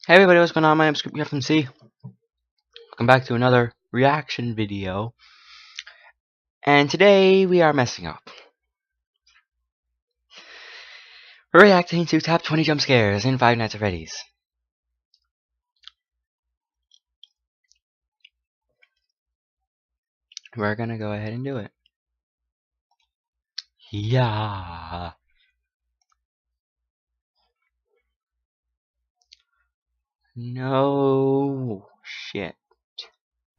Hey everybody, what's going on? My name's FNC. Welcome back to another reaction video. And today we are messing up. We're reacting to top 20 jump scares in Five Nights at Freddy's. We're gonna go ahead and do it. Yeah. No shit.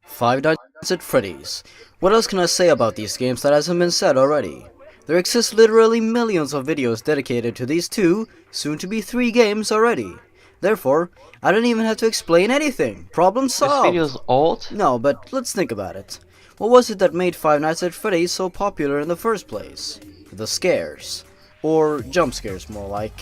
Five Nights at Freddy's. What else can I say about these games that hasn't been said already? There exist literally millions of videos dedicated to these two, soon to be 3 games already. Therefore, I don't even have to explain anything. Problem solved. This video's old? No, but let's think about it. What was it that made Five Nights at Freddy's so popular in the first place? The scares. Or jump scares, more like.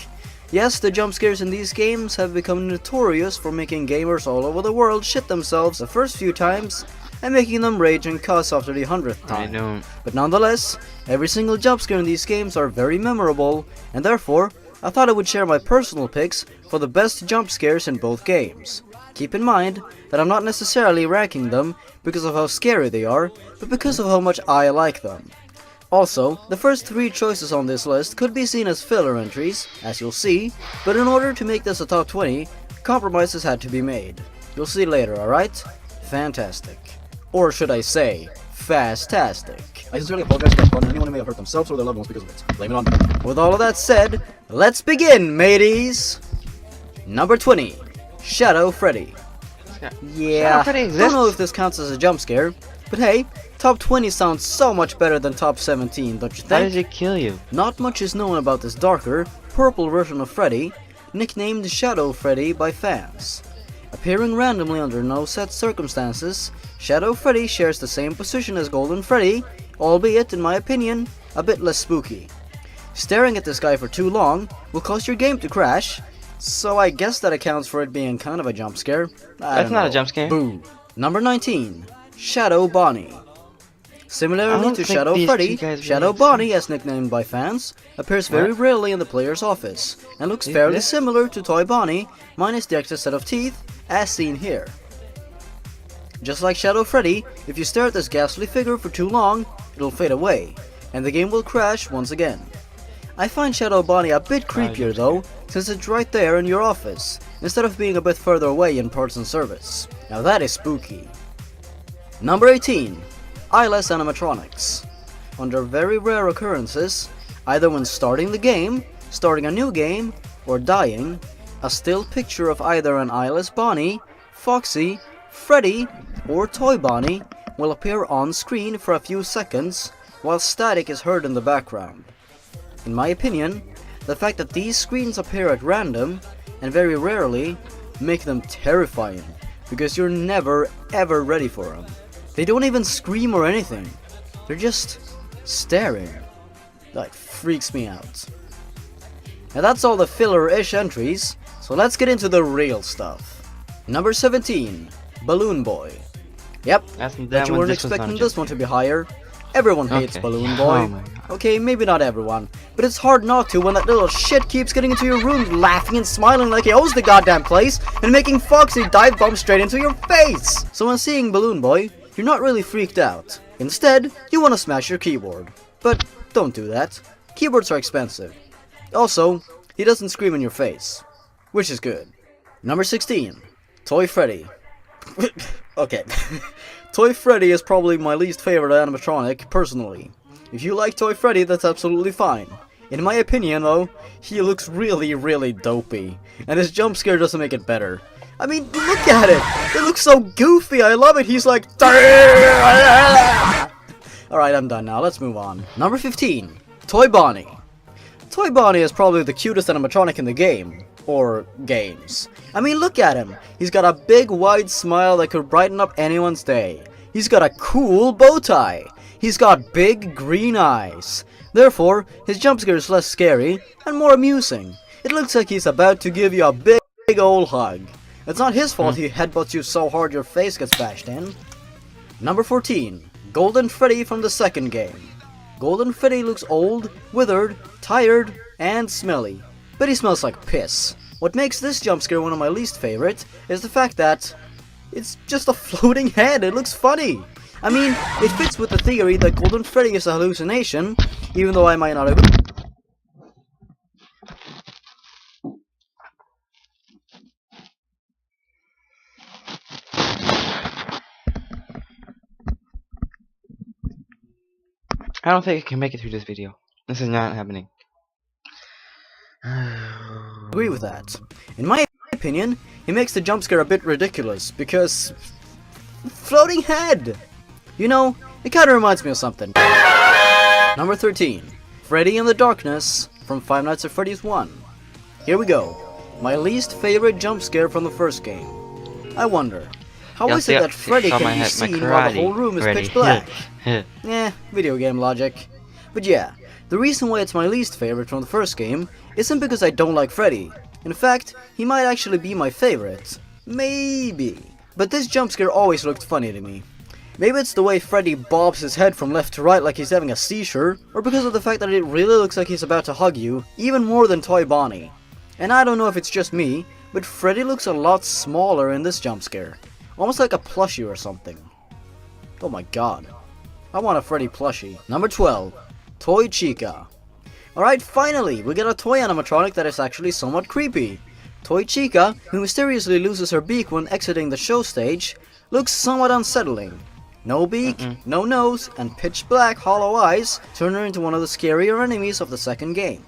Yes, the jump scares in these games have become notorious for making gamers all over the world shit themselves the first few times and making them rage and cuss after the 100th time. I don't. But nonetheless, every single jump scare in these games are very memorable, and therefore, I thought I would share my personal picks for the best jump scares in both games. Keep in mind that I'm not necessarily ranking them because of how scary they are, but because of how much I like them. Also, the first 3 choices on this list could be seen as filler entries, as you'll see, but in order to make this a top 20, compromises had to be made. You'll see later, alright? Fantastic. Or should I say, fastastic. I sincerely apologize to anyone who may have hurt themselves or their loved ones because of it. Blame it on me. With all of that said, let's begin, mateys! Number 20, Shadow Freddy. Yeah, Freddy don't know if this counts as a jump scare, but hey, top 20 sounds so much better than top 17, don't you How think? does it kill you? Not much is known about this darker, purple version of Freddy, nicknamed Shadow Freddy by fans. Appearing randomly under no set circumstances, Shadow Freddy shares the same position as Golden Freddy, albeit, in my opinion, a bit less spooky. Staring at this guy for too long will cause your game to crash, so I guess that accounts for it being kind of a jump scare. That's not a jump scare. Boo. Number 19, Shadow Bonnie. I Similarly don't to think Shadow these Freddy, two guys Shadow really Bonnie, as nicknamed by fans, appears very What? rarely in the player's office, and looks Is fairly this? similar to Toy Bonnie, minus the extra set of teeth, as seen here. Just like Shadow Freddy, if you stare at this ghastly figure for too long, it'll fade away, and the game will crash once again. I find Shadow Bonnie a bit creepier though, since it's right there in your office, instead of being a bit further away in parts and service. Now that is spooky. Number 18, Eyeless animatronics. Under very rare occurrences, either when starting the game, starting a new game, or dying, a still picture of either an eyeless Bonnie, Foxy, Freddy, or Toy Bonnie will appear on screen for a few seconds, while static is heard in the background. In my opinion, the fact that these screens appear at random, and very rarely, make them terrifying, because you're never ever ready for them. They don't even scream or anything, they're just staring. That freaks me out. Now that's all the filler-ish entries, so let's get into the real stuff. Number 17, Balloon Boy. Yep, bet you weren't expecting this one to be higher. Everyone hates Okay. Balloon Oh Boy. my God. Okay, maybe not everyone, but it's hard not to when that little shit keeps getting into your room laughing and smiling like he owns the goddamn place and making Foxy dive bomb straight into your face. So when seeing Balloon Boy, you're not really freaked out. Instead, you want to smash your keyboard. But don't do that. Keyboards are expensive. Also, he doesn't scream in your face, which is good. Number 16, Toy Freddy. Okay. Toy Freddy is probably my least favorite animatronic, personally. If you like Toy Freddy, that's absolutely fine. In my opinion, though, he looks really dopey, and his jump scare doesn't make it better. I mean, look at it! It looks so goofy, I love it! He's like... Alright, I'm done now, let's move on. Number 15, Toy Bonnie. Toy Bonnie is probably the cutest animatronic in the game. Or games. I mean, look at him. He's got a big wide smile that could brighten up anyone's day. He's got a cool bow tie. He's got big green eyes. Therefore, his jump scare is less scary and more amusing. It looks like he's about to give you a big old hug. It's not his fault he headbutts you so hard your face gets bashed in. Number 14, Golden Freddy from the second game. Golden Freddy looks old, withered, tired, and smelly. But he smells like piss. What makes this jump scare one of my least favorite is the fact that it's just a floating head. It looks funny. I mean, it fits with the theory that Golden Freddy is a hallucination, even though I might not agree. I don't think I can make it through this video. This is not happening. Agree with that. In my opinion, he makes the jump scare a bit ridiculous because floating head. You know, it kind of reminds me of something. Number 13, Freddy in the Darkness from Five Nights at Freddy's 1. Here we go. My least favorite jump scare from the first game. I wonder, how is it that Freddy can be seen while the whole room is pitch black? Video game logic. But yeah, the reason why it's my least favorite from the first game isn't because I don't like Freddy. In fact, he might actually be my favorite. Maybe. But this jump scare always looked funny to me. Maybe it's the way Freddy bobs his head from left to right like he's having a seizure, or because of the fact that it really looks like he's about to hug you, even more than Toy Bonnie. And I don't know if it's just me, but Freddy looks a lot smaller in this jump scare. Almost like a plushie or something. Oh my god. I want a Freddy plushie. Number 12. Toy Chica. Alright, finally, we get a toy animatronic that is actually somewhat creepy. Toy Chica, who mysteriously loses her beak when exiting the show stage, looks somewhat unsettling. No beak, no nose, and pitch black hollow eyes turn her into one of the scarier enemies of the second game.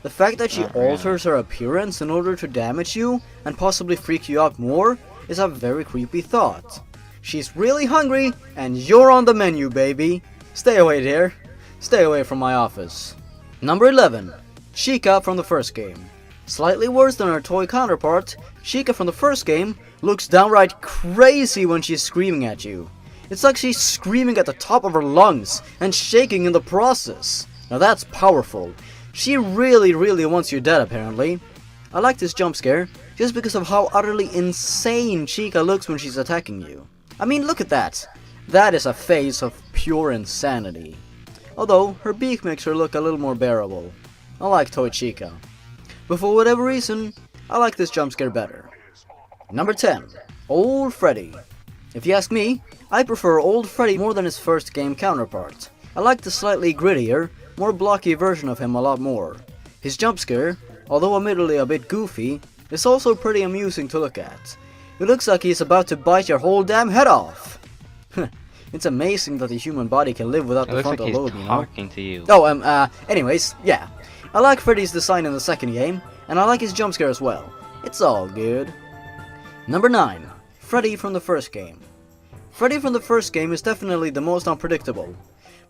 The fact that she alters her appearance in order to damage you and possibly freak you out more is a very creepy thought. She's really hungry, and you're on the menu, baby. Stay away, dear. Stay away from my office. Number 11. Chica from the first game. Slightly worse than her toy counterpart, Chica from the first game looks downright crazy when she's screaming at you. It's like she's screaming at the top of her lungs and shaking in the process. Now that's powerful. She really wants you dead, apparently. I like this jump scare just because of how utterly insane Chica looks when she's attacking you. I mean, look at that. That is a face of pure insanity. Although, her beak makes her look a little more bearable. I like Toy Chica. But for whatever reason, I like this jump scare better. Number 10. Old Freddy. If you ask me, I prefer Old Freddy more than his first game counterpart. I like the slightly grittier, more blocky version of him a lot more. His jump scare, although admittedly a bit goofy, is also pretty amusing to look at. It looks like he's about to bite your whole damn head off. It's amazing that the human body can live without the frontal lobe, you know? Talking to you. Oh, anyways, yeah. I like Freddy's design in the second game, and I like his jump scare as well. It's all good. Number 9. Freddy from the first game. Freddy from the first game is definitely the most unpredictable.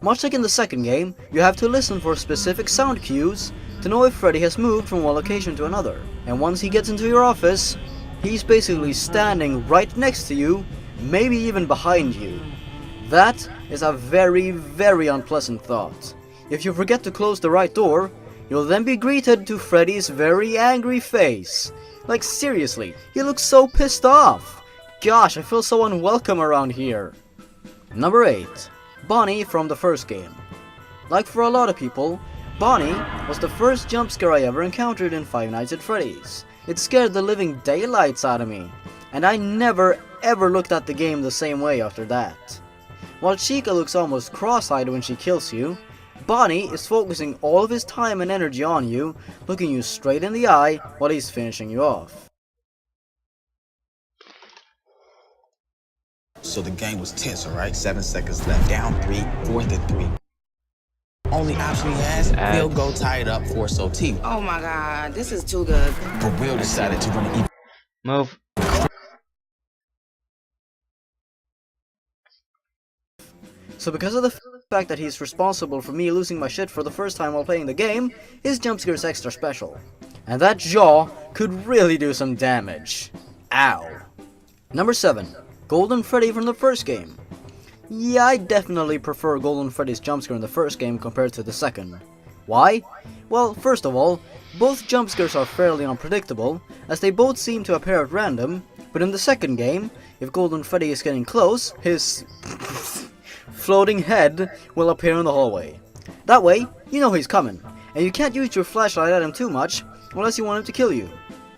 Much like in the second game, you have to listen for specific sound cues to know if Freddy has moved from one location to another. And once he gets into your office, he's basically standing right next to you, maybe even behind you. That is a very unpleasant thought. If you forget to close the right door, you'll then be greeted to Freddy's very angry face. Like seriously, he looks so pissed off. Gosh, I feel so unwelcome around here. Number 8. Bonnie from the first game. Like for a lot of people, Bonnie was the first jump scare I ever encountered in Five Nights at Freddy's. It scared the living daylights out of me, and I never ever looked at the game the same way after that. While Chica looks almost cross-eyed when she kills you, Bonnie is focusing all of his time and energy on you, looking you straight in the eye while he's finishing you off. So the game was tense, alright? 7 seconds left. Down 3, 4th and 3. Only option he has, Will go tie it up for OT. Oh my god, this is too good. But Will decided to run an even. Move. So because of the fact that he's responsible for me losing my shit for the first time while playing the game, his jump scare is extra special. And that jaw could really do some damage. Ow. Number 7. Golden Freddy from the first game. Yeah, I definitely prefer Golden Freddy's jump scare in the first game compared to the second. Why? Well, first of all, both jump scares are fairly unpredictable, as they both seem to appear at random, but in the second game, if Golden Freddy is getting close, his floating head will appear in the hallway. That way, you know he's coming, and you can't use your flashlight at him too much, unless you want him to kill you.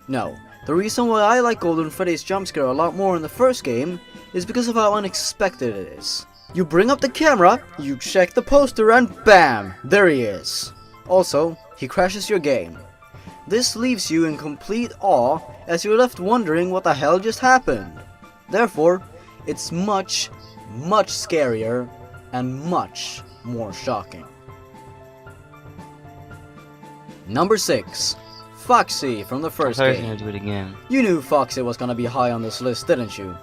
No, the reason why I like Golden Freddy's jump scare a lot more in the first game is because of how unexpected it is. You bring up the camera, you check the poster, and BAM! There he is. Also, he crashes your game. This leaves you in complete awe as you're left wondering what the hell just happened. Therefore, it's much, much scarier and much more shocking. Number 6. Foxy from the first I was game. gonna do it again. You knew Foxy was gonna be high on this list, didn't you?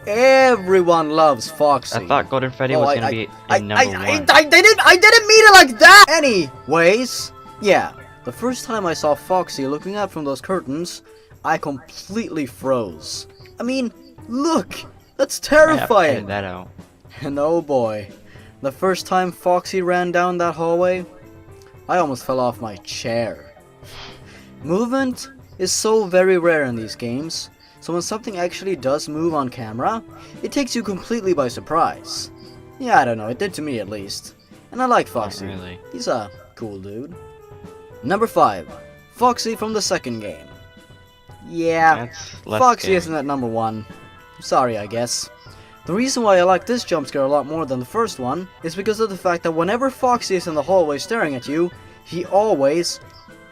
Everyone loves Foxy. I thought Golden Freddy was gonna be in number 1. I didn't mean it like that! Anyways, yeah, the first time I saw Foxy looking out from those curtains, I completely froze. I mean, look! That's terrifying! That out. And oh boy, the first time Foxy ran down that hallway, I almost fell off my chair. Movement is so very rare in these games, so when something actually does move on camera, it takes you completely by surprise. Yeah, I don't know, it did to me at least. And I like Foxy. Not really. He's a cool dude. Number 5. Foxy from the second game. Yeah, That's less Foxy scary. isn't at number 1. Sorry, I guess. The reason why I like this jump scare a lot more than the first one is because of the fact that whenever Foxy is in the hallway staring at you, he always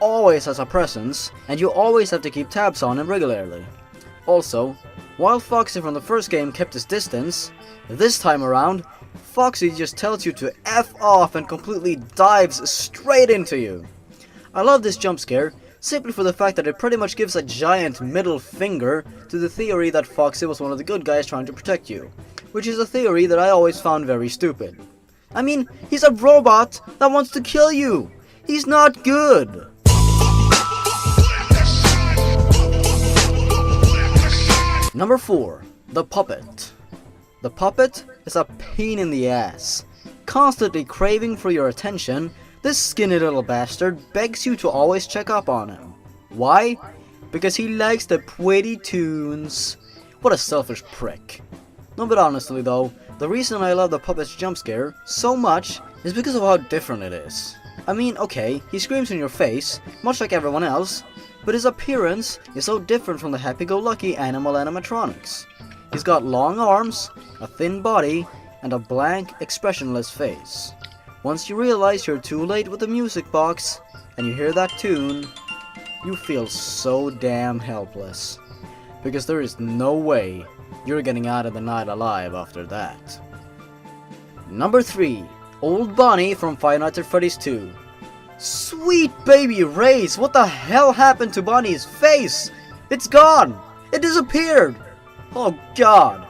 has a presence, and you always have to keep tabs on him regularly. Also, while Foxy from the first game kept his distance, this time around, Foxy just tells you to F off and completely dives straight into you. I love this jump scare simply for the fact that it pretty much gives a giant middle finger to the theory that Foxy was one of the good guys trying to protect you, which is a theory that I always found very stupid. I mean, he's a robot that wants to kill you! He's not good! Number 4. The Puppet. The Puppet is a pain in the ass. Constantly craving for your attention, this skinny little bastard begs you to always check up on him. Why? Because he likes the pretty tunes. What a selfish prick. No, but honestly though, the reason I love the Puppet's jump scare so much is because of how different it is. I mean, okay, he screams in your face, much like everyone else, but his appearance is so different from the happy-go-lucky animal animatronics. He's got long arms, a thin body, and a blank, expressionless face. Once you realize you're too late with the music box, and you hear that tune, you feel so damn helpless. Because there is no way you're getting out of the night alive after that. Number 3. Old Bonnie from Five Nights at Freddy's 2. Sweet baby Race, what the hell happened to Bonnie's face? It's gone! It disappeared! Oh god!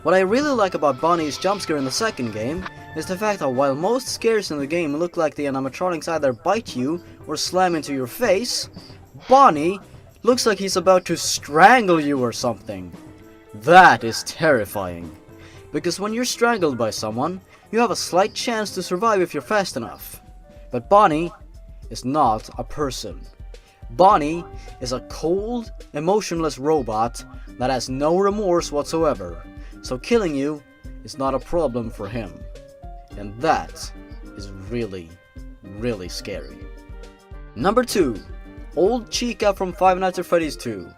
What I really like about Bonnie's jump scare in the second game is the fact that while most scares in the game look like the animatronics either bite you or slam into your face, Bonnie looks like he's about to strangle you or something. That is terrifying. Because when you're strangled by someone, you have a slight chance to survive if you're fast enough. But Bonnie is not a person. Bonnie is a cold, emotionless robot that has no remorse whatsoever. So killing you is not a problem for him. And that is really, really scary. Number 2. Old Chica from Five Nights at Freddy's 2.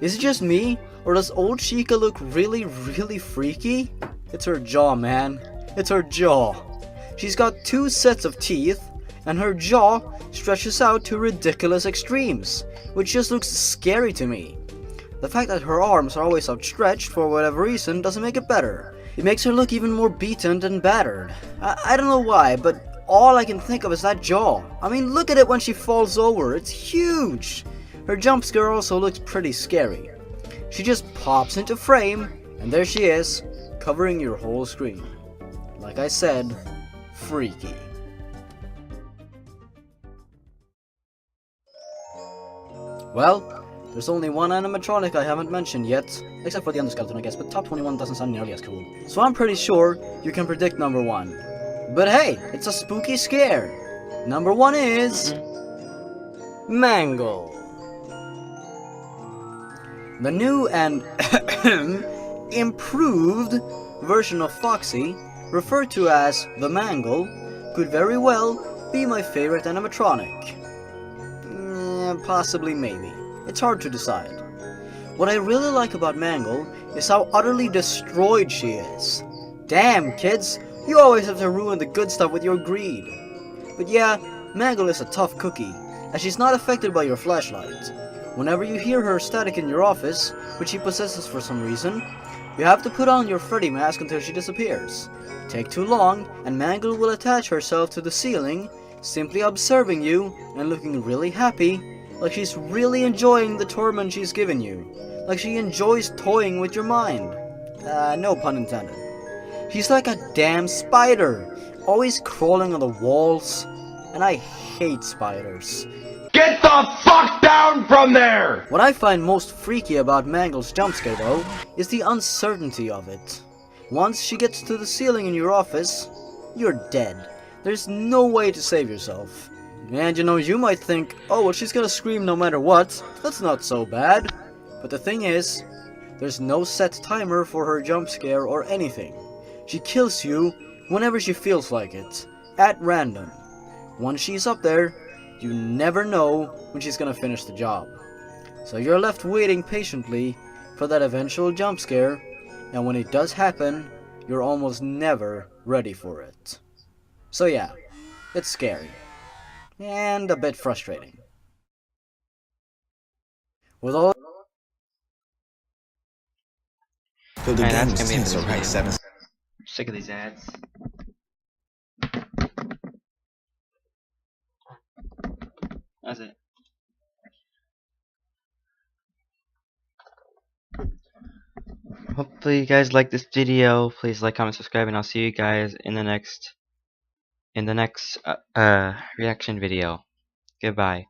Is it just me, or does old Chica look really, really freaky? It's her jaw, man. It's her jaw. She's got 2 sets of teeth, and her jaw stretches out to ridiculous extremes, which just looks scary to me. The fact that her arms are always outstretched for whatever reason doesn't make it better. It makes her look even more beaten and battered. I don't know why, but all I can think of is that jaw. I mean, look at it when she falls over. It's huge. Her jump scare also looks pretty scary. She just pops into frame, and there she is, covering your whole screen. Like I said, freaky. Well, there's only one animatronic I haven't mentioned yet, except for the Underskeleton I guess, but top 21 doesn't sound nearly as cool. So I'm pretty sure you can predict number 1. But hey, it's a spooky scare. Number 1 is... Mangle. The new and improved version of Foxy, referred to as the Mangle, could very well be my favorite animatronic. Possibly, maybe. It's hard to decide. What I really like about Mangle is how utterly destroyed she is. Damn, kids, you always have to ruin the good stuff with your greed. But yeah, Mangle is a tough cookie, as she's not affected by your flashlight. Whenever you hear her static in your office, which she possesses for some reason, you have to put on your Freddy mask until she disappears. Take too long, and Mangle will attach herself to the ceiling, simply observing you and looking really happy, like she's really enjoying the torment she's given you. Like she enjoys toying with your mind. No pun intended. She's like a damn spider, always crawling on the walls, and I hate spiders. Get the fuck down from there! What I find most freaky about Mangle's jumpscare though, is the uncertainty of it. Once she gets to the ceiling in your office, you're dead. There's no way to save yourself. And you might think, oh well, she's gonna scream no matter what, that's not so bad. But the thing is, there's no set timer for her jump scare or anything. She kills you whenever she feels like it, at random. Once she's up there, you never know when she's gonna finish the job. So you're left waiting patiently for that eventual jump scare, and when it does happen, you're almost never ready for it. So yeah, it's scary. And a bit frustrating. With all So the Alright, game that's was gonna be it tense, for this alright? video. 7 Sick of these ads. That's it. Hopefully you guys like this video. Please like, comment, subscribe, and I'll see you guys in the next reaction video. Goodbye.